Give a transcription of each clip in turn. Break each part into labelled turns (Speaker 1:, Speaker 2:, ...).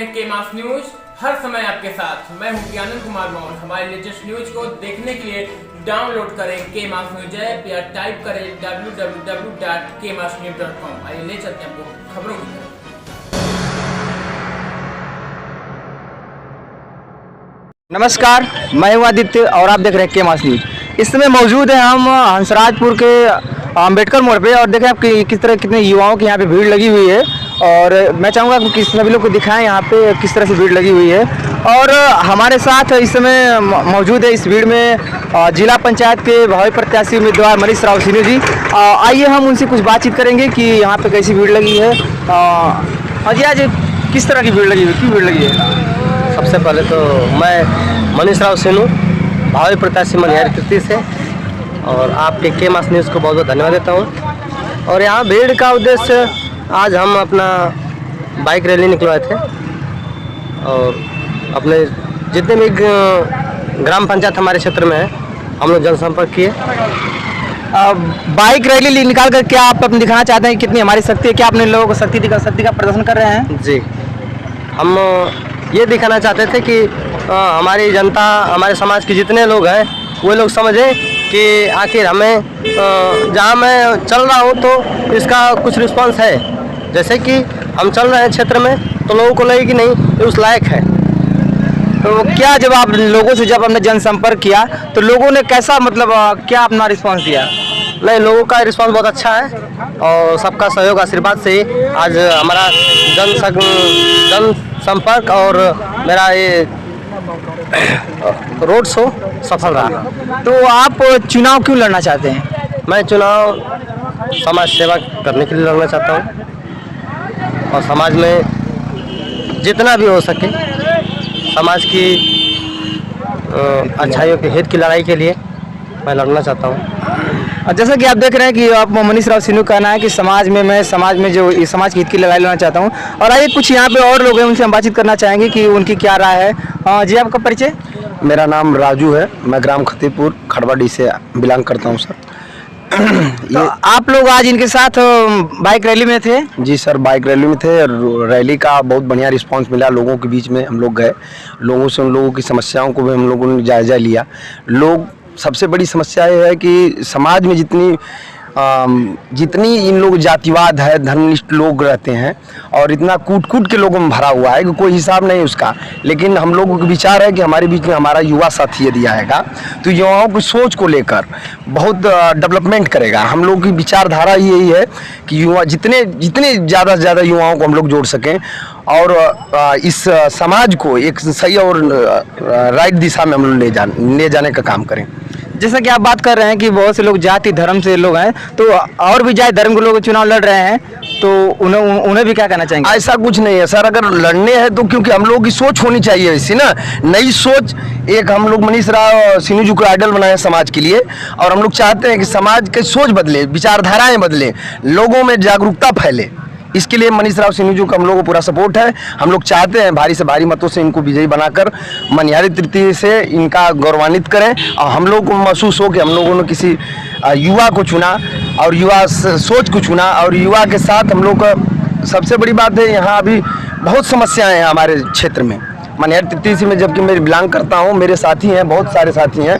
Speaker 1: हैं के मास न्यूज, हर समय आपके साथ। मैं हूं आनंद कुमार मौर्य। हमारे लेटेस्ट न्यूज को देखने के लिए डाउनलोड करें के मास न्यूज ऐप या टाइप करें www.kmasnews.com। आइए ले चलते हैं आपको खबरों की तरफ।
Speaker 2: नमस्कार, मैं हूं आदित्य और आप देख रहे हैं के मास न्यूज। इस समय मौजूद है हम हंसराजपुर के अम्बेडकर मोड़ पे और देखें आप कि किस तरह कितने युवाओं की यहाँ पे भीड़ लगी हुई है। और मैं चाहूँगा कि सभी लोग को दिखाएं यहाँ पे किस तरह से भीड़ लगी हुई है। और हमारे साथ इस समय मौजूद है इस भीड़ में जिला पंचायत के भावी प्रत्याशी उम्मीदवार मनीष राव सिन्हू जी। आइए हम उनसे कुछ बातचीत करेंगे कि यहाँ पे कैसी भीड़ लगी है। जी आज किस तरह की भीड़ लगी हुई, क्यों भीड़ लगी है?
Speaker 3: सबसे पहले तो मैं मनीष राव सिन्हू, भावी प्रत्याशी मनिहारी तृतीय से, और आपके के मास न्यूज़ को बहुत बहुत धन्यवाद देता हूँ। और यहाँ भीड़ का उद्देश्य, आज हम अपना बाइक रैली निकलवाए थे और अपने जितने भी ग्राम पंचायत हमारे क्षेत्र में है हम लोग जनसंपर्क किए।
Speaker 2: बाइक रैली निकाल कर क्या आप अपने दिखाना चाहते हैं कितनी हमारी शक्ति है? क्या अपने लोगों को शक्ति का प्रदर्शन कर रहे हैं?
Speaker 3: जी, हम ये दिखाना चाहते थे कि हमारी जनता, हमारे समाज के जितने लोग हैं वो लोग समझें कि आखिर हमें जहाँ मैं चल रहा हूँ तो इसका कुछ रिस्पांस है। जैसे कि हम चल रहे हैं क्षेत्र में तो लोगों को लगे कि नहीं ये उस लायक है।
Speaker 2: तो क्या जब आप लोगों से जब हमने जनसंपर्क किया तो लोगों ने कैसा क्या अपना रिस्पांस दिया?
Speaker 3: नहीं, लोगों का रिस्पांस बहुत अच्छा है और सबका सहयोग आशीर्वाद से आज हमारा जनसंपर्क और मेरा ये रोड शो सफल रहा।
Speaker 2: तो आप चुनाव क्यों लड़ना चाहते हैं?
Speaker 3: मैं चुनाव समाज सेवा करने के लिए लड़ना चाहता हूँ और समाज में जितना भी हो सके समाज की अच्छाइयों के हित की लड़ाई के लिए मैं लड़ना चाहता हूँ।
Speaker 2: जैसा कि आप देख रहे हैं कि आप मनीष राव सिन्हू कहना है कि समाज में जो समाज के हित की लड़ाई लड़ना चाहता हूँ। और आइए कुछ यहाँ पे और लोग हैं, उनसे हम बातचीत करना चाहेंगे कि उनकी क्या राय है। जी, आपका परिचय?
Speaker 4: मेरा नाम राजू है, मैं ग्राम खतीपुर खड़वाडी से बिलोंग करता हूँ सर।
Speaker 2: तो आप लोग आज इनके साथ बाइक रैली में थे?
Speaker 4: जी सर, बाइक रैली में थे। रैली का बहुत बढ़िया रिस्पांस मिला, लोगों के बीच में हम लोग गए, लोगों से उन लोगों की समस्याओं को भी हम लोगों ने जायजा लिया। सबसे बड़ी समस्या ये है कि समाज में जितनी इन लोग जातिवाद है, धर्मनिष्ठ लोग रहते हैं और इतना कूट के लोगों में भरा हुआ है कि कोई हिसाब नहीं उसका। लेकिन हम लोगों का विचार है कि हमारे बीच में हमारा युवा साथी यदि आएगा तो युवाओं की सोच को लेकर बहुत डेवलपमेंट करेगा। हम लोगों की विचारधारा यही है कि युवा जितने ज़्यादा से ज़्यादा युवाओं को हम लोग जोड़ सकें और इस समाज को एक सही और राइट दिशा में हम लोग ले जाने का काम करें।
Speaker 2: जैसा कि आप बात कर रहे हैं कि बहुत से लोग जाति धर्म से लोग हैं, तो और भी जाति धर्म के लोग चुनाव लड़ रहे हैं, तो उन्हें भी क्या कहना चाहेंगे?
Speaker 4: ऐसा कुछ नहीं है सर, अगर लड़ने हैं तो क्योंकि हम लोग की सोच होनी चाहिए ऐसी ना, नई सोच। एक हम लोग मनीष राव सिन्हू जी को आइडल बनाए समाज के लिए और हम लोग चाहते हैं कि समाज की सोच बदले, विचारधाराएं बदले, लोगों में जागरूकता फैले। इसके लिए मनीष राव सिन्हू जी को हम लोगों को पूरा सपोर्ट है। हम लोग चाहते हैं भारी से भारी मतों से इनको विजयी बनाकर मनिहारी तृतीय से इनका गौरवान्वित करें और हम लोग को महसूस हो कि हम लोगों ने किसी युवा को चुना और युवा सोच को चुना। और युवा के साथ हम लोग का सबसे बड़ी बात है, यहाँ अभी बहुत समस्याएं हैं हमारे क्षेत्र में मनिहारी तृतीय से में, जबकि मैं बिलोंग करता हूँ, मेरे साथी हैं, बहुत सारे साथी हैं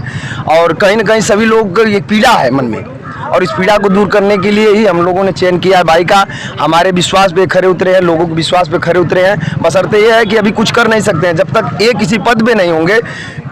Speaker 4: और कहीं ना कहीं सभी लोग ये पीड़ा है मन में और इस पीड़ा को दूर करने के लिए ही हम लोगों ने चयन किया है बाइक का। हमारे विश्वास पे खरे उतरे हैं, लोगों के विश्वास पे खरे उतरे हैं। बशर्ते ये है कि अभी कुछ कर नहीं सकते हैं, जब तक ये किसी पद पे नहीं होंगे,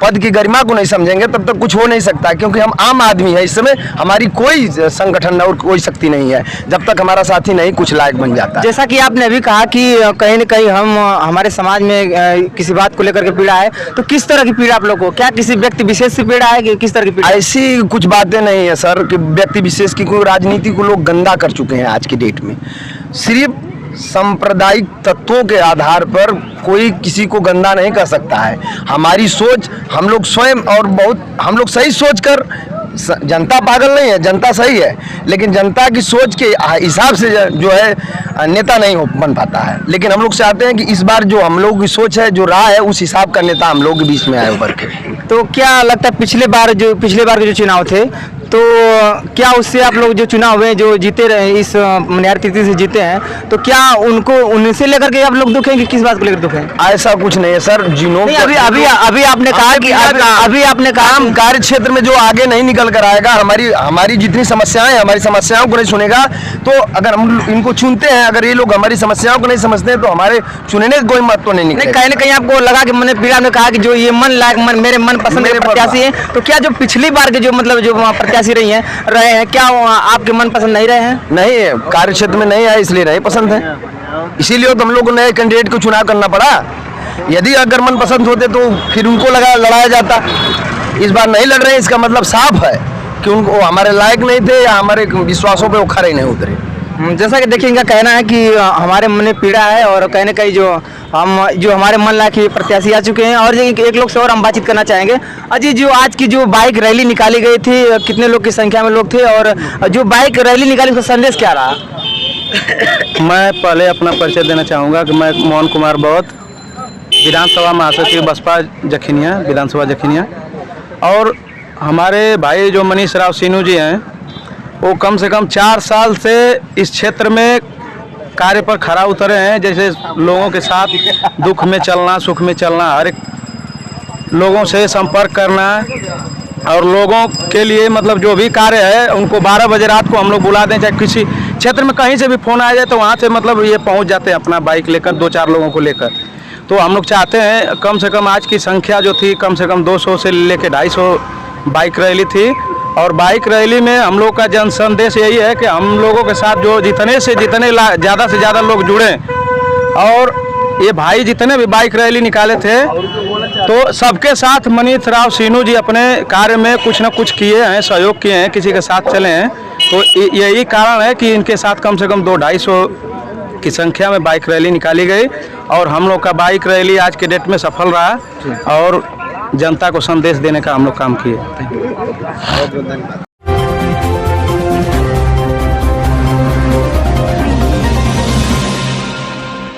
Speaker 4: पद की गरिमा को नहीं समझेंगे, तब तक कुछ हो नहीं सकता। क्योंकि हम आम आदमी हैं, इस समय हमारी कोई संगठन और कोई शक्ति नहीं है जब तक हमारा साथी नहीं कुछ लायक बन जाता।
Speaker 2: जैसा कि आपने अभी कहा कि कहीं न कहीं हमारे समाज में किसी बात को लेकर के पीड़ा है, तो किस तरह की पीड़ा आप लोग को? क्या किसी व्यक्ति विशेष से पीड़ा है कि किस तरह की पीड़ा?
Speaker 4: ऐसी कुछ बातें नहीं है सर कि व्यक्ति विशेष की कोई राजनीति को लोग गंदा कर चुके हैं आज की डेट में। सिर्फ सांप्रदायिक तत्वों के आधार पर कोई किसी को गंदा नहीं कर सकता है। हमारी सोच, हम लोग स्वयं और हम लोग सही सोच कर, जनता पागल नहीं है, जनता सही है, लेकिन जनता की सोच के हिसाब से जो है नेता नहीं बन पाता है। लेकिन हम लोग चाहते हैं कि इस बार जो हम लोग की सोच है, जो राह है, उस हिसाब का नेता हम लोग के बीच में आए उभर के।
Speaker 2: तो क्या लगता है पिछले बार के जो चुनाव थे तो क्या उससे आप लोग जो चुनाव हुए जो जीते रहे इस मनिहार कीर्ति से जीते हैं तो क्या उनको उनसे लेकर के आप लोग दुख हैं कि किस बात को लेकर दुख हैं?
Speaker 4: ऐसा कुछ नहीं है सर, जिन्हों
Speaker 2: नहीं, अभी आपने कहा कि अभी आपने कहा
Speaker 4: काम कार्य क्षेत्र में जो आगे नहीं निकल कर आएगा, हमारी जितनी समस्याएं, हमारी समस्याओं को नहीं सुनेगा, तो अगर हम इनको चुनते हैं, अगर ये लोग हमारी समस्याओं को नहीं समझते हैं तो हमारे चुनने का कोई महत्व नहीं निकलेगा।
Speaker 2: कहीं ना कहीं आपको लगा कि मैंने पीड़ा में कहा कि जो ये मन लायक मेरे मन पसंद के प्रत्याशी हैं, तो क्या जो पिछली बार के जो मतलब जो प्रत्याशी रहे हैं क्या आपके मन पसंद नहीं रहे हैं?
Speaker 4: नहीं, कार्य क्षेत्र में नहीं आए इसलिए नहीं पसंद है, इसीलिए तो हम लोग को नए कैंडिडेट को चुनाव करना पड़ा। यदि अगर मन पसंद होते तो फिर उनको लड़ाया जाता। इस बार नहीं लड़ रहे, इसका मतलब साफ है कि उनको हमारे लायक नहीं थे या हमारे विश्वासों पे वो खरे नहीं उतरे।
Speaker 2: जैसा कि देखिए इनका कहना है कि हमारे मन में पीड़ा है और कहीं ना कहीं जो हमारे मन लायक प्रत्याशी आ चुके हैं। और एक लोग से और हम बातचीत करना चाहेंगे। अजी, जो आज की जो बाइक रैली निकाली गई थी, कितने लोग की संख्या में लोग थे और जो बाइक रैली निकाली उसका संदेश क्या रहा?
Speaker 5: मैं पहले अपना परिचय देना चाहूँगा कि मैं मोहन कुमार बौद्ध, विधानसभा महासचिव बसपा जखिनिया, विधानसभा जखिनिया। और हमारे भाई जो मनीष राव सीनू जी हैं, वो कम से कम 4 साल से इस क्षेत्र में कार्य पर खरा उतरे हैं। जैसे लोगों के साथ दुख में चलना, सुख में चलना, हर एक लोगों से संपर्क करना और लोगों के लिए मतलब जो भी कार्य है उनको 12 बजे रात को हम लोग बुला दें, चाहे किसी क्षेत्र में कहीं से भी फ़ोन आ जाए तो वहाँ से मतलब ये पहुँच जाते हैं अपना बाइक लेकर, 2-4 लोगों को लेकर। तो हम लोग चाहते हैं कम से कम आज की संख्या जो थी कम से कम 200 से लेकर 250 बाइक रैली थी। और बाइक रैली में हम लोग का जन संदेश यही है कि हम लोगों के साथ जो जितने ज़्यादा से ज़्यादा लोग जुड़े, और ये भाई जितने भी बाइक रैली निकाले थे तो सबके साथ मनीष राव सीनू जी अपने कार्य में कुछ न कुछ किए हैं, सहयोग किए हैं, किसी के साथ चले हैं। तो यही कारण है कि इनके साथ कम से कम 200-250 की संख्या में बाइक रैली निकाली गई और हम लोग का बाइक रैली आज के डेट में सफल रहा और जनता को संदेश देने का हम लोग काम किए।